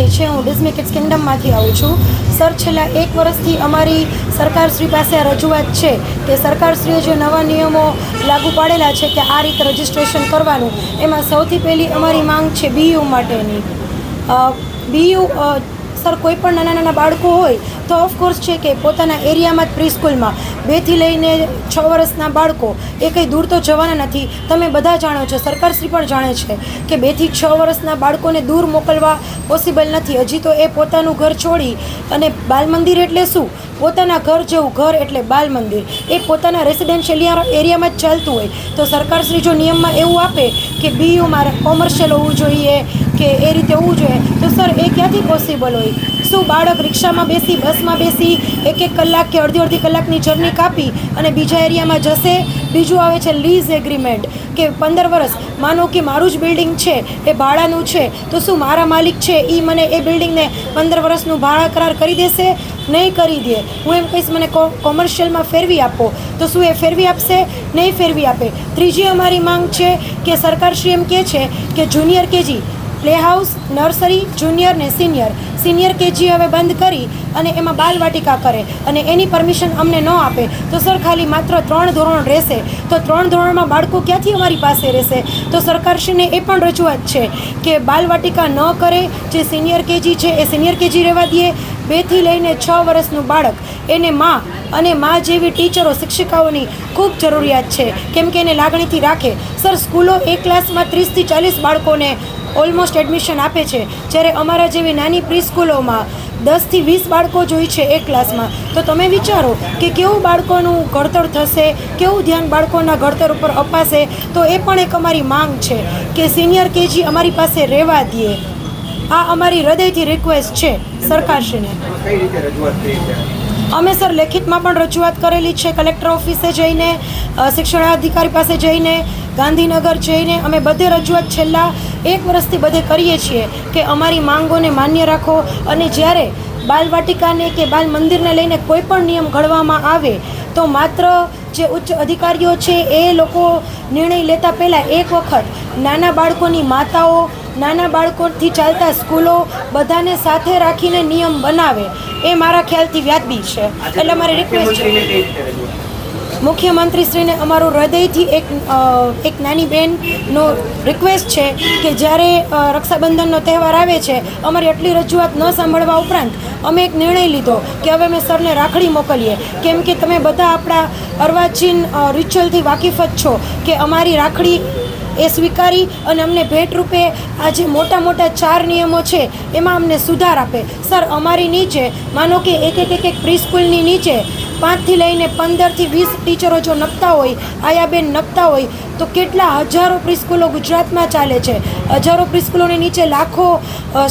પટેલ છે, હું Disney kids કિંગડમમાંથી આવું છું. સર, છેલ્લા 1 વર્ષથી અમારી સરકારશ્રી પાસે આ રજૂઆત છે કે સરકારશ્રીએ જે નવા નિયમો લાગુ પાડેલા છે કે આ રીતે રજિસ્ટ્રેશન કરવાનું, એમાં સૌથી પહેલી અમારી માંગ છે બીયુ માટેની. બીયુ સર, કોઈ પણ નાના નાના બાળકો હોય તો ઓફકોર્સ છે કે પોતાના એરિયામાં જ પ્રી સ્કૂલમાં 2 થી લઈને 6 વર્ષના બાળકો એ કંઈ દૂર તો જવાના નથી. તમે બધા જાણો છો, સરકારશ્રી પણ જાણે છે કે 2 થી 6 વર્ષના બાળકોને દૂર મોકલવા પોસિબલ નથી. હજી તો એ પોતાનું ઘર છોડી અને બાલ મંદિર એટલે શું, પોતાના ઘર જેવું, ઘર એટલે બાલ મંદિર, એ પોતાના રેસિડેન્શિયલ એરિયામાં જ ચાલતું હોય. તો સરકારશ્રી જો નિયમમાં એવું આપે કે બીયુમાં કોમર્શિયલ હોવું જોઈએ કે એ રીતે હોવું જોઈએ, તો સર એ ક્યાંથી પોસિબલ હોય? શું બાળક રિક્ષામાં બેસી, બસમાં બેસી 1 કલાક કે અડધી કલાકની જર્ની કાપી અને બીજા એરિયામાં જશે? બીજું આવે છે લીઝ એગ્રીમેન્ટ કે 15 વર્ષ, માનો કે મારું જ બિલ્ડિંગ છે, એ ભાડાનું છે, તો શું મારા માલિક છે એ મને એ બિલ્ડિંગને 15 વર્ષનું ભાડા કરાર કરી દેશે? નહીં કરી દે. હું એમ કહીશ મને કોમર્શિયલમાં ફેરવી આપો, તો શું એ ફેરવી આપશે? નહીં ફેરવી આપે. ત્રીજી અમારી માંગ છે કે સરકારશ્રી એમ કહે છે કે junior KG, play house, nursery, junior ને સિનિયર કેજી હવે બંધ કરી અને એમાં બાલવાટિકા કરે અને એની પરમિશન અમને ન આપે, તો સર ખાલી માત્ર 3 ધોરણ રહેશે. તો 3 ધોરણમાં બાળકો ક્યાંથી અમારી પાસે રહેશે? તો સરકારશ્રીને એ પણ રજૂઆત છે કે બાલવાટિકા ન કરે, જે સિનિયર કેજી છે એ સિનિયર કેજી રહેવા દે. 2 થી લઈને 6 વર્ષનું બાળક, એને અને મા જેવી ટીચરો, શિક્ષિકાઓની ખૂબ જરૂરિયાત છે, કેમ કે એને લાગણીથી રાખે. સર, સ્કૂલો એક ક્લાસમાં 30 થી 40 બાળકોને ઓલમોસ્ટ એડમિશન આપે છે, જ્યારે અમારા જેવી નાની પ્રી સ્કૂલોમાં 10 થી 20 બાળકો જ હોય છે એક ક્લાસમાં. તો તમે વિચારો કે કેવું બાળકોનું ઘડતર થશે, કેવું ધ્યાન બાળકોના ઘડતર ઉપર અપાશે. તો એ પણ એક અમારી માંગ છે કે સિનિયર કેજી અમારી પાસે રહેવા દે. આ અમારી હૃદયથી રિક્વેસ્ટ છે સરકારશ્રીને. અમે સર લેખિતમાં પણ રજૂઆત કરેલી છે, કલેક્ટર ઓફિસે જઈને, શિક્ષણાધિકારી પાસે જઈને, ગાંધીનગર જઈને અમે બધે રજૂઆત છેલ્લા 1 વર્ષથી બધે કરીએ છીએ કે અમારી માંગોને માન્ય રાખો. અને જ્યારે બાલવાટિકાને કે બાલ મંદિરને લઈને કોઈ પણ નિયમ ઘડવામાં આવે તો માત્ર જે ઉચ્ચ અધિકારીઓ છે એ લોકો નિર્ણય લેતા પહેલાં એક વખત નાના બાળકોની માતાઓ, નાના બાળકોથી ચાલતા સ્કૂલો બધાને સાથે રાખીને નિયમ બનાવે, એ મારા ખ્યાલથી વ્યાજબી છે. એટલે અમારી રિક્વેસ્ટ છે મુખ્યમંત્રીશ્રીને, અમારું હૃદયથી એક નાની બહેનનો રિક્વેસ્ટ છે કે જ્યારે રક્ષાબંધનનો તહેવાર આવે છે, અમારી આટલી રજૂઆત ન સાંભળવા ઉપરાંત અમે એક નિર્ણય લીધો કે હવે અમે સરને રાખડી મોકલીએ, કેમ કે તમે બધા આપણા અર્વાચીન રિચ્યુઅલથી વાકેફ જ છો કે અમારી રાખડી એ સ્વીકારી અને અમને ભેટ રૂપે આ જે મોટા 4 નિયમો છે એમાં અમને સુધાર આપે. સર, અમારી નીચે માનો કે એક પ્રી સ્કૂલની નીચે 5 થી લઈને 15 થી 20 ટીચરો જો નપતા હોય, આયાબેન નપતા હોય, તો કેટલા હજારો પ્રી સ્કૂલો ગુજરાતમાં ચાલે છે. હજારો પ્રી સ્કૂલોની નીચે લાખો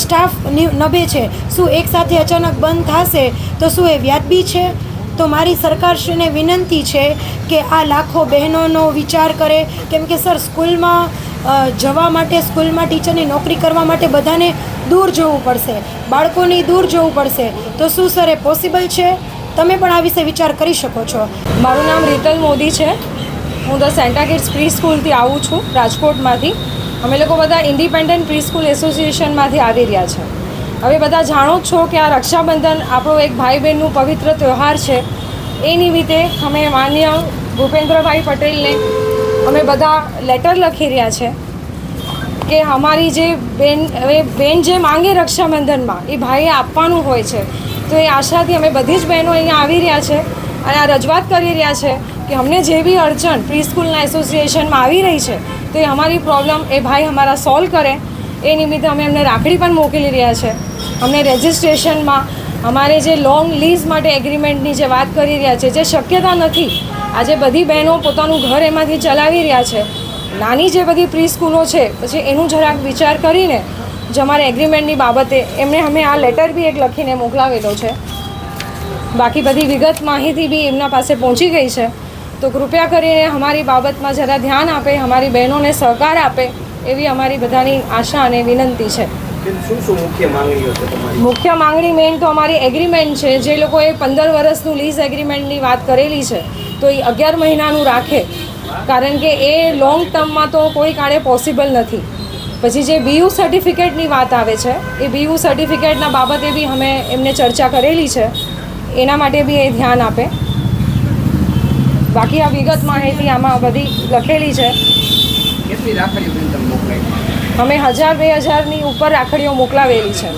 સ્ટાફ નભે છે. શું એક સાથે અચાનક બંધ થશે તો શું એ વ્યાજબી છે? તો મારી સરકારશ્રીને વિનંતી છે કે આ લાખો બહેનોનો વિચાર કરે, કેમ કે સર સ્કૂલમાં જવા માટે, સ્કૂલમાં ટીચરની નોકરી કરવા માટે બધાને દૂર જવું પડશે, બાળકોની દૂર જવું પડશે. તો શું સર એ પોસિબલ છે? તમે પણ આ વિશે વિચાર કરી શકો છો. મારું નામ રીતલ મોદી છે. હું ધ સેન્ટા કિડ્સ પ્રી સ્કૂલથી આવું છું, રાજકોટમાંથી. અમે લોકો બધા ઇન્ડિપેન્ડન્ટ પ્રી સ્કૂલ એસોસિએશનમાંથી આવી રહ્યા છે. હવે બધા જાણો જ છો કે આ રક્ષાબંધન આપણો એક ભાઈ બહેનનું પવિત્ર તહેવાર છે. એ નિમિત્તે અમે માન્ય ભૂપેન્દ્રભાઈ પટેલને અમે બધા લેટર લખી રહ્યા છે કે અમારી જે બેન જે માંગે રક્ષાબંધનમાં એ ભાઈએ આપવાનું હોય છે. તો એ આશાથી અમે બધી જ બહેનો અહીંયા આવી રહ્યા છે અને આ રજૂઆત કરી રહ્યા છે કે અમને જે બી અડચણ પ્રી સ્કૂલના એસોસિએશનમાં આવી રહી છે તો એ અમારી પ્રોબ્લેમ એ ભાઈ અમારા સોલ્વ કરે. એ નિમિત્તે અમે એમને રાખડી પણ મોકલી રહ્યા છે. અમને રજિસ્ટ્રેશનમાં અમારે જે લોંગ લીઝ માટે એગ્રીમેન્ટની જે વાત કરી રહ્યા છે, જે શક્યતા નથી. આજે બધી બહેનો પોતાનું ઘર એમાંથી ચલાવી રહ્યા છે. નાની જે બધી પ્રી સ્કૂલો છે, પછી એનું જરાક વિચાર કરીને જે અમારે એગ્રીમેન્ટની બાબતે એમને અમે આ લેટર બી એક લખીને મોકલાવેલો છે. બાકી બધી વિગત માહિતી બી એમના પાસે પહોંચી ગઈ છે. તો કૃપયા કરીને અમારી બાબતમાં જરા ધ્યાન આપે, અમારી બહેનોને સહકાર આપે, એવી અમારી બધાની આશા અને વિનંતી છે. મુખ્ય માંગણી મેઇન તો અમારી એગ્રીમેન્ટ છે. જે લોકોએ 15 વર્ષનું લીઝ એગ્રીમેન્ટની વાત કરેલી છે તો એ 11 મહિનાનું રાખે, કારણ કે એ લોંગ ટર્મમાં તો કોઈ કાળે પોસિબલ નથી. પછી જે BU સર્ટિફિકેટની વાત આવે છે એ BU સર્ટિફિકેટના બાબતે બી અમે એમને ચર્ચા કરેલી છે, એના માટે બી એ ધ્યાન આપે. બાકી આ વિગત માહિતી આમાં બધી લખેલી છે. કેટલી રાખડીઓ બેન તમે મોકલાવી? અમે 1000-2000ની ઉપર રાખડીઓ મોકલાવેલી છે.